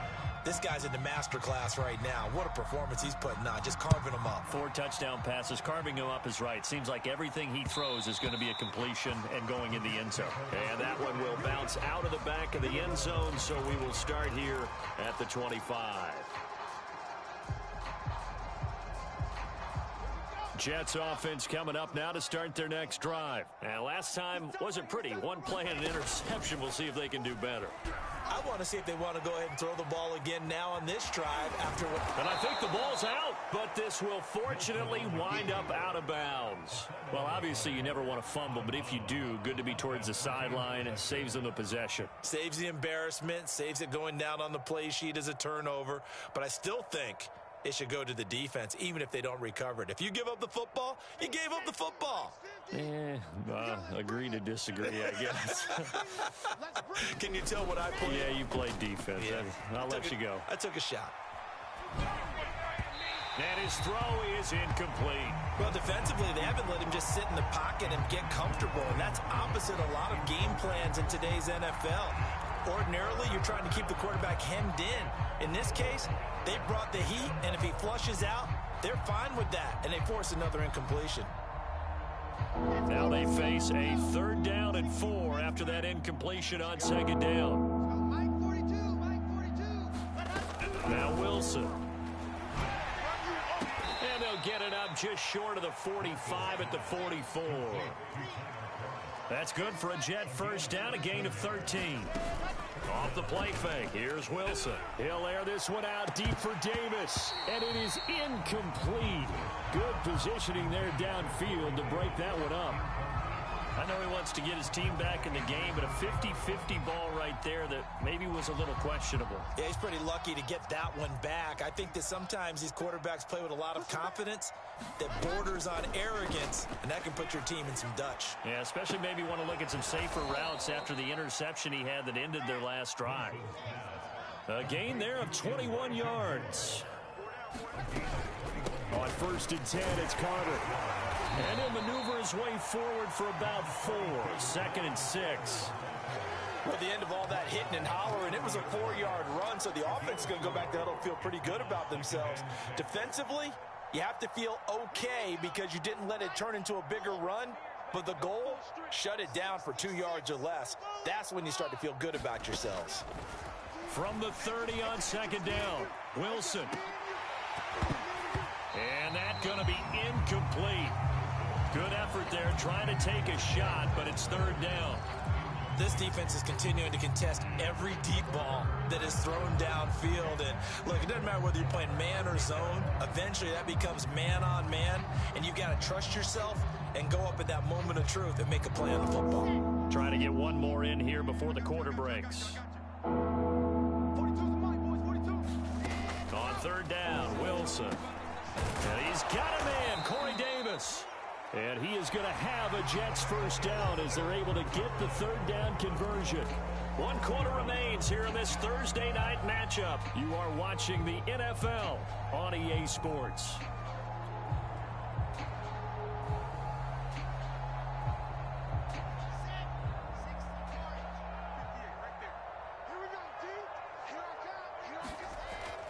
This guy's in the master class right now. What a performance he's putting on, just carving them up. 4 touchdown passes. Carving him up is right. Seems like everything he throws is going to be a completion and going in the end zone. And that one will bounce out of the back of the end zone, so we will start here at the 25. Jets offense coming up now to start their next drive. And last time wasn't pretty. 1 play and an interception. We'll see if they can do better. I want to see if they want to go ahead and throw the ball again now on this drive after what... And I think the ball's out, but this will fortunately wind up out of bounds. Well, obviously you never want to fumble, but if you do, good to be towards the sideline. It saves them the possession. Saves the embarrassment, saves it going down on the play sheet as a turnover. But I still think it should go to the defense, even if they don't recover it. If you give up the football, you gave up the football. Agree to disagree, I guess. Can you tell what I played? Yeah, you played defense. Yeah. I'll let you go. I took a shot. And his throw is incomplete. Well, defensively, they haven't let him just sit in the pocket and get comfortable, and that's opposite a lot of game plans in today's NFL. Ordinarily, you're trying to keep the quarterback hemmed in. In this case, they brought the heat, and if he flushes out, they're fine with that, and they force another incompletion. Now they face a 3rd down and 4 after that incompletion on 2nd down. Mike 42. Now Wilson. And they'll get it up just short of the 45 at the 44. That's good for a Jet first down, a gain of 13. Off the play fake, here's Wilson. He'll air this one out deep for Davis, and it is incomplete. Good positioning there downfield to break that one up. I know he wants to get his team back in the game, but a 50-50 ball right there that maybe was a little questionable. Yeah, he's pretty lucky to get that one back. I think that sometimes these quarterbacks play with a lot of confidence that borders on arrogance, and that can put your team in some Dutch. Yeah, especially maybe want to look at some safer routes after the interception he had that ended their last drive. A gain there of 21 yards. On 1st and 10, it's Carter. And he'll maneuver his way forward for about 4. 2nd and 6. Well, the end of all that hitting and hollering, it was a 4-yard run, so the offense is going to go back to huddle and feel pretty good about themselves. Defensively, you have to feel okay because you didn't let it turn into a bigger run, but the goal, shut it down for 2 yards or less. That's when you start to feel good about yourselves. From the 30 on second down, Wilson. And that's going to be incomplete. Good effort there trying to take a shot, but it's third down. This defense is continuing to contest every deep ball that is thrown downfield. And look, it doesn't matter whether you're playing man or zone. Eventually that becomes man on man, and you've got to trust yourself and go up at that moment of truth and make a play on the football. Trying to get one more in here before the quarter breaks. 42's the mic, boys, 42. On third down, Wilson. And he's got a man, Corey Davis. And he is going to have a Jets first down as they're able to get the third down conversion. 1 quarter remains here in this Thursday night matchup. You are watching the NFL on EA Sports.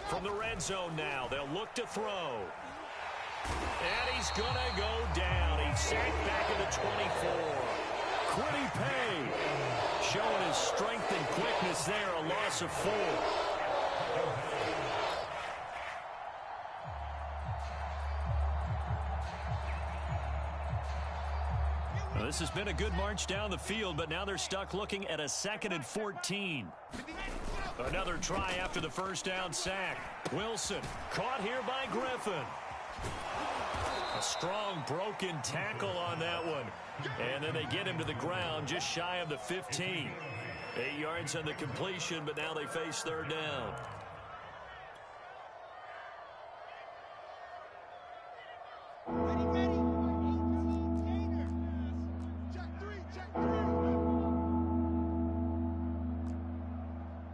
From the red zone now, they'll look to throw. And he's going to go down. He's sacked back at the 24. Quiddy Pay showing his strength and quickness there, a loss of 4. Well, this has been a good march down the field, but now they're stuck looking at a 2nd and 14. Another try after the first down sack. Wilson caught here by Griffin. A strong broken tackle on that one. And then they get him to the ground just shy of the 15. 8 yards on the completion, but now they face third down. Ready. Check three.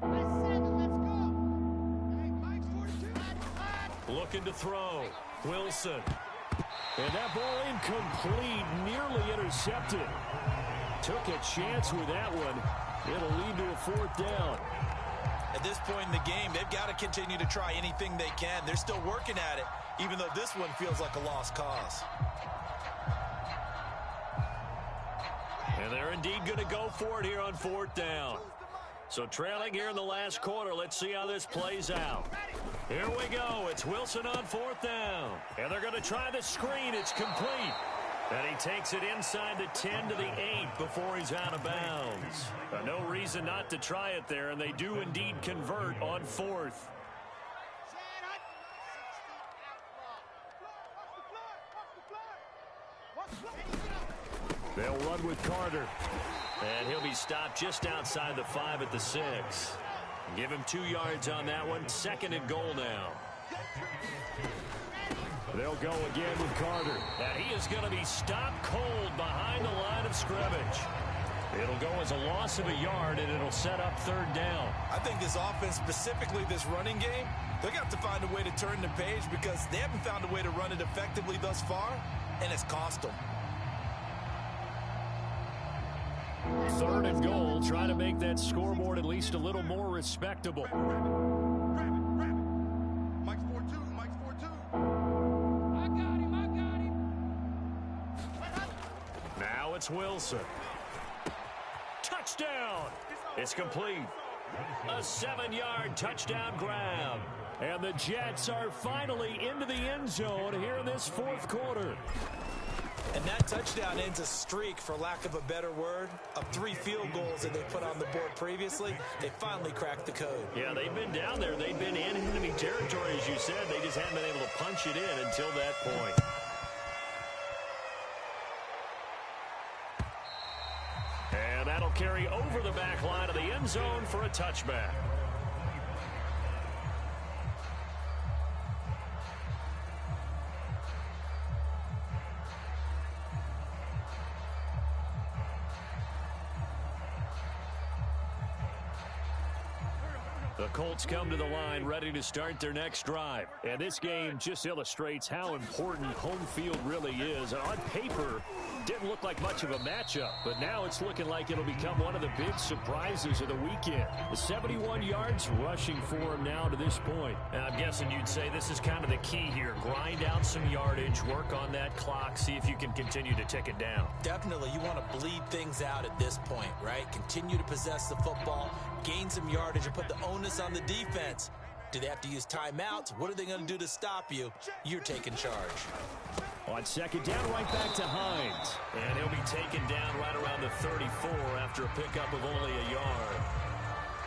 Let's go. Hey, Mike's 42. Looking to throw. Wilson. And that ball incomplete, nearly intercepted. Took a chance with that one. It'll lead to a fourth down. At this point in the game, they've got to continue to try anything they can. They're still working at it, even though this one feels like a lost cause. And they're indeed going to go for it here on fourth down. So trailing here in the last quarter, let's see how this plays out. Here we go. It's Wilson on fourth down. And they're going to try the screen. It's complete. And he takes it inside the 10 to the 8 before he's out of bounds. No reason not to try it there, and they do indeed convert on fourth. They'll run with Carter. And he'll be stopped just outside the 5 at the 6. Give him 2 yards on that one. 2nd and goal now. They'll go again with Carter. And he is going to be stopped cold behind the line of scrimmage. It'll go as a loss of a yard, and it'll set up third down. I think this offense, specifically this running game, they're going to have to find a way to turn the page because they haven't found a way to run it effectively thus far, and it's cost them. 3rd and goal. Try to make that scoreboard at least a little more respectable. Grab it. Mike's 4-2. I got him. Now it's Wilson. Touchdown. It's complete. A 7-yard touchdown grab. And the Jets are finally into the end zone here in this fourth quarter. And that touchdown ends a streak, for lack of a better word, of 3 field goals that they put on the board previously. They finally cracked the code. Yeah, they've been down there. They've been in enemy territory, as you said. They just haven't been able to punch it in until that point. And that'll carry over the back line of the end zone for a touchback. The Colts come to the line ready to start their next drive. And this game just illustrates how important home field really is. On paper, Didn't look like much of a matchup, but now it's looking like it'll become one of the big surprises of the weekend. The 71 yards rushing for him now to this point. And I'm guessing you'd say this is kind of the key here. Grind out some yardage, work on that clock, see if you can continue to tick it down. Definitely, you want to bleed things out at this point, right? Continue to possess the football, gain some yardage, and put the onus on the defense. Do they have to use timeouts? What are they going to do to stop you? You're taking charge. On second down, right back to Hines. And he'll be taken down right around the 34 after a pickup of only a yard.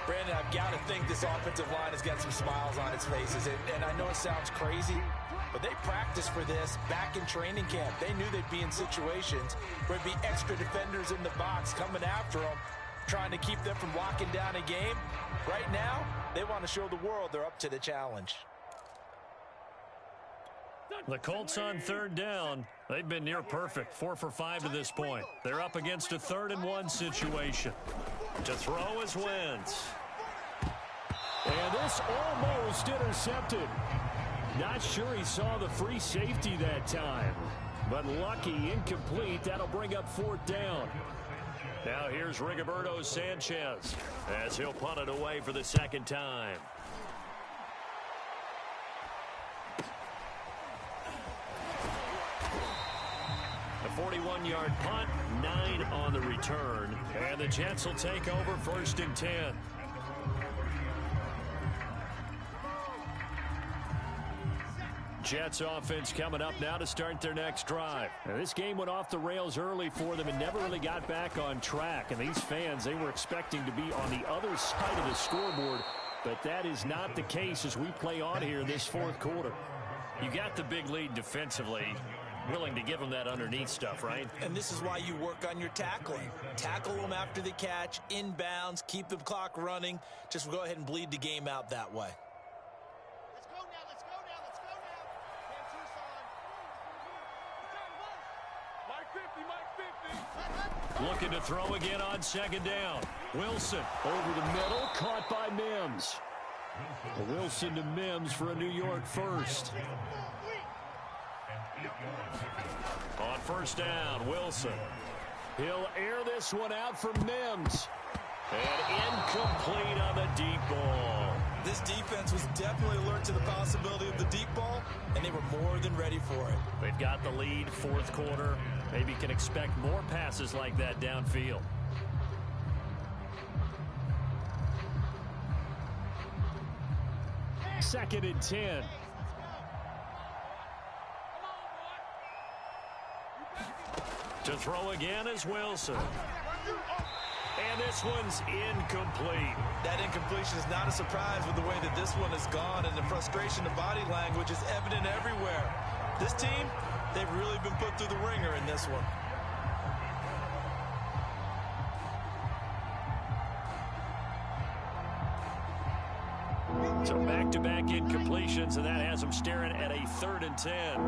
Brandon, I've got to think this offensive line has got some smiles on its faces. And I know it sounds crazy, but they practiced for this back in training camp. They knew they'd be in situations where there'd be extra defenders in the box coming after them, trying to keep them from locking down a game. Right now, they want to show the world they're up to the challenge. The Colts on third down. They've been near perfect, 4 for 5 to this point. They're up against a 3rd-and-1 situation. To throw is Wentz. And this almost intercepted. Not sure he saw the free safety that time. But lucky, incomplete. That'll bring up 4th down. Now here's Rigoberto Sanchez as he'll punt it away for the 2nd time. A 41-yard punt, 9 on the return. And the Jets will take over 1st and 10. Jets offense coming up now to start their next drive. Now, this game went off the rails early for them and never really got back on track. And these fans, they were expecting to be on the other side of the scoreboard. But that is not the case as we play on here this 4th quarter. You got the big lead defensively. Willing to give them that underneath stuff, right? And this is why you work on your tackling. Tackle them after the catch, inbounds, keep the clock running. Just go ahead and bleed the game out that way. Let's go now, let's go now, let's go now. Cam Tucson. Mike 50, Mike 50. Looking to throw again on 2nd down. Wilson over the middle, caught by Mims. Wilson to Mims for a New York first. On 1st down, Wilson. He'll air this one out for Mims. And incomplete on the deep ball. This defense was definitely alert to the possibility of the deep ball, and they were more than ready for it. They've got the lead, 4th quarter. Maybe can expect more passes like that downfield. Second and 10. To throw again is Wilson. And this one's incomplete. That incompletion is not a surprise with the way that this one has gone, and the frustration of body language is evident everywhere. This team, they've really been put through the ringer in this one. So back-to-back incompletions, and that has them staring at a 3rd and 10.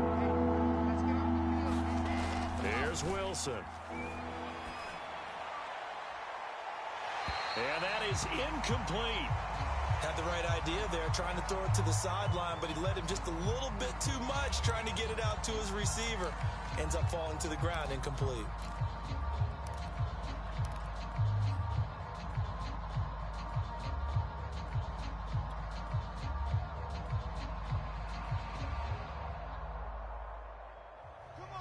Here's Wilson. And that is incomplete. Had the right idea there, trying to throw it to the sideline, but he led him just a little bit too much, trying to get it out to his receiver. Ends up falling to the ground, incomplete.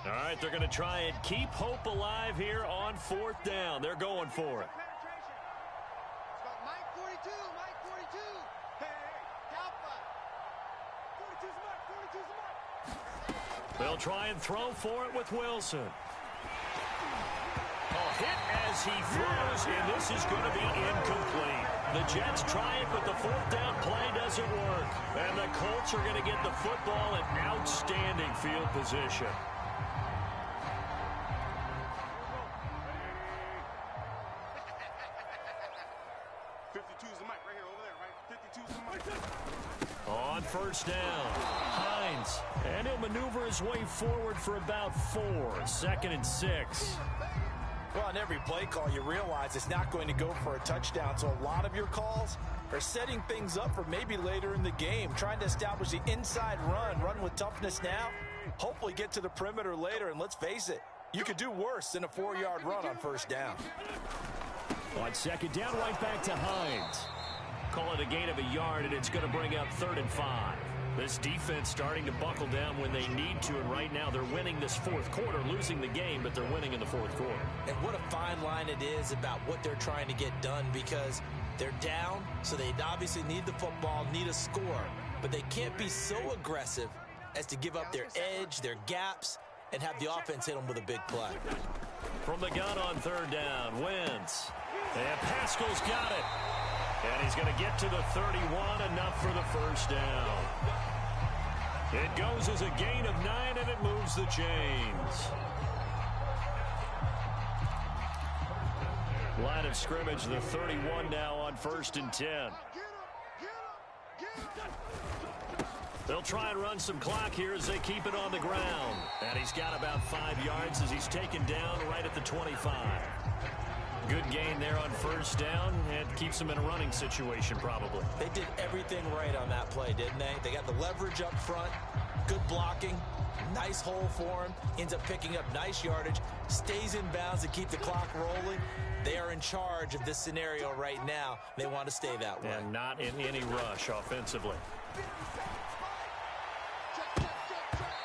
All right, they're going to try and keep hope alive here on 4th down. They're going for it. It's got Mike 42, Mike 42. Hey, Alpha. 42's Mike, 42's Mike. They'll try and throw for it with Wilson. A hit as he throws, and this is going to be incomplete. The Jets try it, but the 4th down play doesn't work. And the Colts are going to get the football in outstanding field position. 52's the mic right here, over there, right? 52's the mic. On 1st down, Hines. And he'll maneuver his way forward for about 4. 2nd and 6. Well, on every play call, you realize it's not going to go for a touchdown, so a lot of your calls are setting things up for maybe later in the game, trying to establish the inside run with toughness now, hopefully get to the perimeter later, and let's face it, You could do worse than a 4-yard run on first down. On second down, right back to Hines. Call it a gain of a yard, and it's going to bring up 3rd and 5. This defense starting to buckle down when they need to, and right now they're winning this fourth quarter, losing the game, but they're winning in the fourth quarter. And what a fine line it is about what they're trying to get done, because they're down, so they obviously need the football, need a score, but they can't be so aggressive as to give up their edge, their gaps, and have the offense hit them with a big play. From the gun on 3rd down, Wentz. And Pascal's got it. And he's going to get to the 31, enough for the first down. It goes as a gain of 9, and it moves the chains. Line of scrimmage, the 31 now on 1st and 10. They'll try and run some clock here as they keep it on the ground. And he's got about 5 yards as he's taken down right at the 25. Good gain there on first down, and keeps them in a running situation probably. They did everything right on that play, didn't they? They got the leverage up front, good blocking, nice hole for him, ends up picking up nice yardage, stays in bounds to keep the clock rolling. They are in charge of this scenario right now. They want to stay that way. And not in any rush offensively.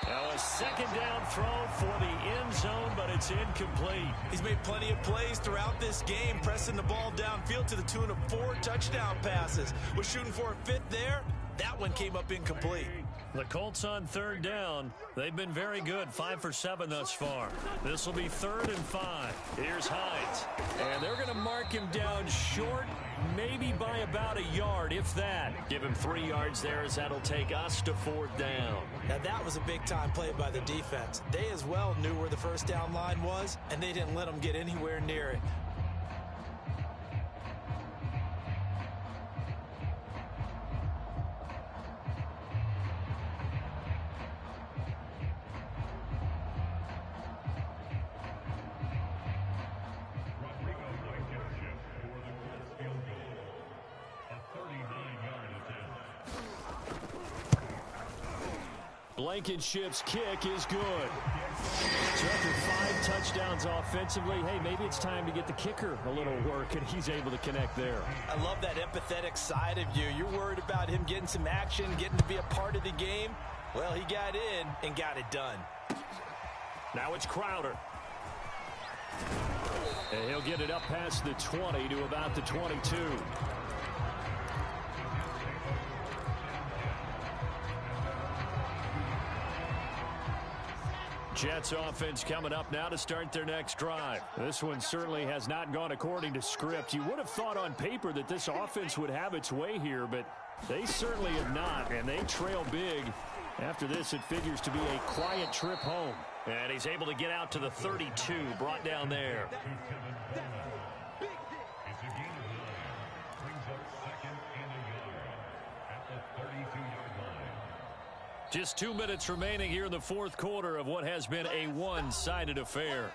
Now a second down throw for the end zone, but it's incomplete. He's made plenty of plays throughout this game, pressing the ball downfield to the tune of 4 touchdown passes. Was shooting for a 5th there. That one came up incomplete. The Colts on 3rd down. They've been very good, 5 for 7 thus far. This will be 3rd and 5. Here's Hines. And they're going to mark him down short, maybe by about a yard, if that. Give him 3 yards there, as that'll take us to 4th down. Now that was a big-time play by the defense. They as well knew where the first down line was, and they didn't let them get anywhere near it. Blankenship's kick is good. So after 5 touchdowns offensively, hey, maybe it's time to get the kicker a little work, and he's able to connect there. I love that empathetic side of you. You're worried about him getting some action, getting to be a part of the game. Well, he got in and got it done. Now it's Crowder. And he'll get it up past the 20 to about the 22. Jets offense coming up now to start their next drive. This one certainly has not gone according to script. You would have thought on paper that this offense would have its way here, but they certainly have not, and they trail big. After this, it figures to be a quiet trip home. And he's able to get out to the 32, brought down there. Just 2 minutes remaining here in the fourth quarter of what has been a one-sided affair.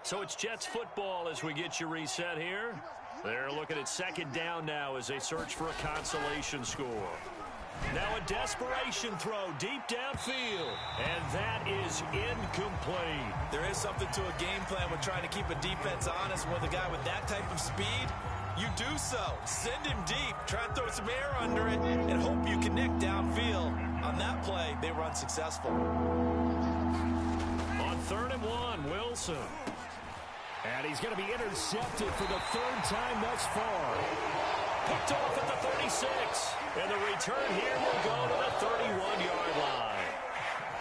So it's Jets football as we get you reset here. They're looking at second down now as they search for a consolation score. Now a desperation throw deep downfield, and that is incomplete. There is something to a game plan with trying to keep a defense honest. With a guy with that type of speed, you do so. Send him deep, try and throw some air under it, and hope you connect downfield. On that play, they run successful. On 3rd and 1, Wilson. And he's going to be intercepted for the 3rd time thus far. Picked off at the 36. And the return here will go to the 31-yard line.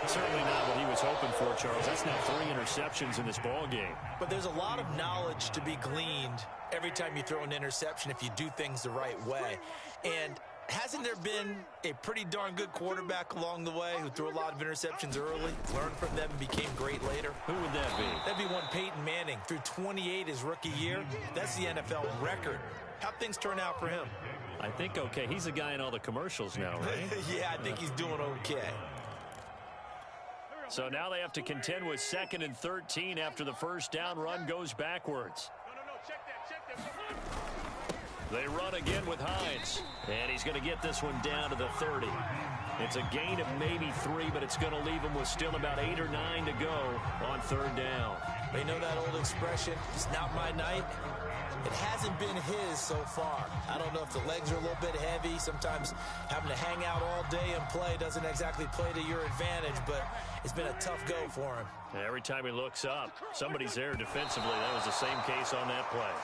Certainly not what he was hoping for, Charles. That's now 3 interceptions in this ball game. But there's a lot of knowledge to be gleaned every time you throw an interception if you do things the right way. And hasn't there been a pretty darn good quarterback along the way who threw a lot of interceptions early, learned from them, and became great later? Who would that be? That'd be one Peyton Manning. Threw 28 his rookie year. That's the NFL record. How'd things turn out for him? I think okay. He's a guy in all the commercials now, right? Yeah, I think he's doing okay. So now they have to contend with 2nd and 13 after the first down run goes backwards. No, check that. They run again with Hines. And he's going to get this one down to the 30. It's a gain of maybe 3, but it's going to leave him with still about 8 or 9 to go on 3rd down. They know that old expression, it's not my night. It hasn't been his so far. I don't know if the legs are a little bit heavy. Sometimes having to hang out all day and play doesn't exactly play to your advantage, but it's been a tough go for him. Every time he looks up, somebody's there defensively. That was the same case on that play.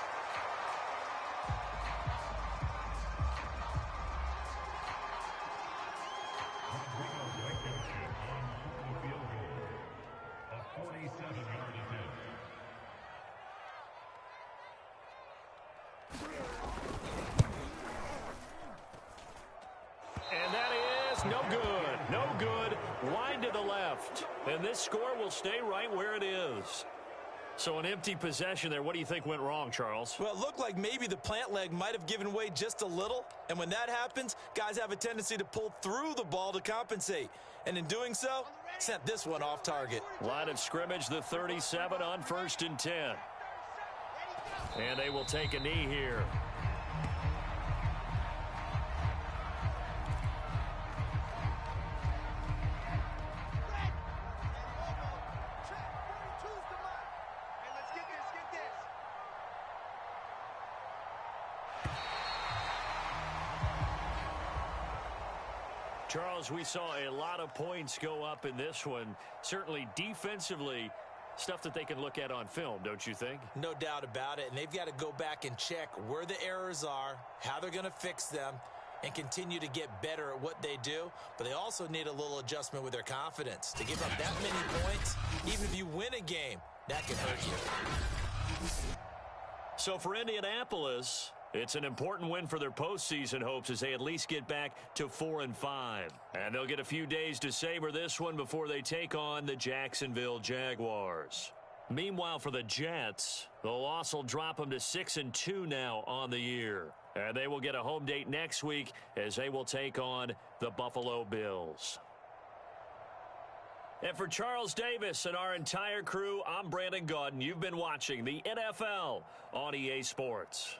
And this score will stay right where it is. So an empty possession there. What do you think went wrong, Charles? Well, it looked like maybe the plant leg might have given way just a little. And when that happens, guys have a tendency to pull through the ball to compensate. And in doing so, sent this one off target. Line of scrimmage, the 37 on 1st and 10. And they will take a knee here. Charles, we saw a lot of points go up in this one. Certainly defensively, stuff that they can look at on film, don't you think? No doubt about it. And they've got to go back and check where the errors are, how they're going to fix them, and continue to get better at what they do. But they also need a little adjustment with their confidence. To give up that many points, even if you win a game, that can hurt you. So for Indianapolis, it's an important win for their postseason hopes as they at least get back to 4-5. And they'll get a few days to savor this one before they take on the Jacksonville Jaguars. Meanwhile, for the Jets, the loss will drop them to 6-2 now on the year. And they will get a home date next week as they will take on the Buffalo Bills. And for Charles Davis and our entire crew, I'm Brandon Gaudin. You've been watching the NFL on EA Sports.